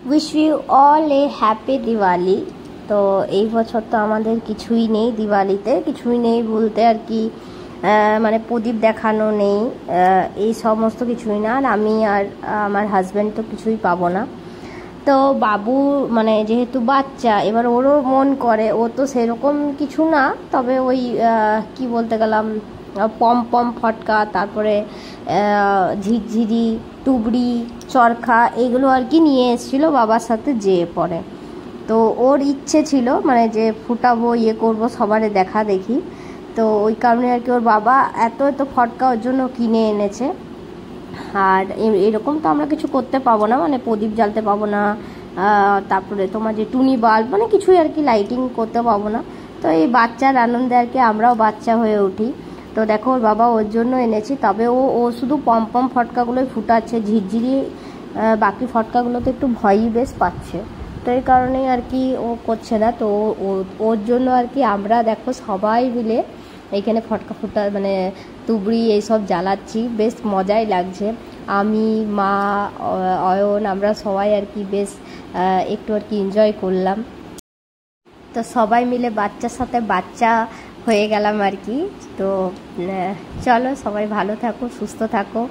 Wish you all a happy Diwali. তো এই বছর তো আমাদের কিছুই নেই, দিওয়ালিতে কিছুই নেই বলতে আর কি মানে প্রদীপ দেখানো নেই, এই সমস্ত কিছুই না। আর আমি আর আমার হাজব্যান্ড তো কিছুই পাবো না। তো বাবু মানে যেহেতু বাচ্চা, এবার ওরও মন করে, ও তো সেরকম কিছু না, তবে ওই কি বলতে গেলাম পম পম ফটকা, তারপরে ঝিরঝিরি, টুবড়ি, চরখা, এগুলো আর কি নিয়ে এসেছিলো বাবার সাথে যেয়ে পড়ে। তো ওর ইচ্ছে ছিল মানে যে ফুটাবো, ইয়ে করবো, সবারে দেখা দেখি। তো ওই কারণে আর কি ওর বাবা এত এত ফটকা ওর জন্য কিনে এনেছে। আর এরকম তো আমরা কিছু করতে পাবো না, মানে প্রদীপ জ্বালতে পাবো না, তারপরে তোমার যে টুনি বাল্ব মানে কিছুই আর কি লাইটিং করতে পাবো না। তো এই বাচ্চার আনন্দে আর কি আমরাও বাচ্চা হয়ে উঠি। তো দেখো ওর বাবা ওর জন্য এনেছি, তবে ও শুধু পম পম ফটকাগুলোই ফুটাচ্ছে, ঝিরঝিরি বাকি ফটকাগুলো তো একটু ভয়ই বেশ পাচ্ছে। তো এই কারণেই আর কি ও করছে না। তো ওর জন্য আর কি আমরা দেখো সবাই মিলে এইখানে ফটকা ফুটা মানে তুবড়ি এইসব জ্বালাচ্ছি, বেশ মজাই লাগছে। আমি, মা, অয়ন, আমরা সবাই আর কি বেশ একটু আর কি এনজয় করলাম। তো সবাই মিলে বাচ্চার সাথে বাচ্চা হয়ে গেলাম আর কি। তো চলো সবাই ভালো থাকো, সুস্থ থাকো।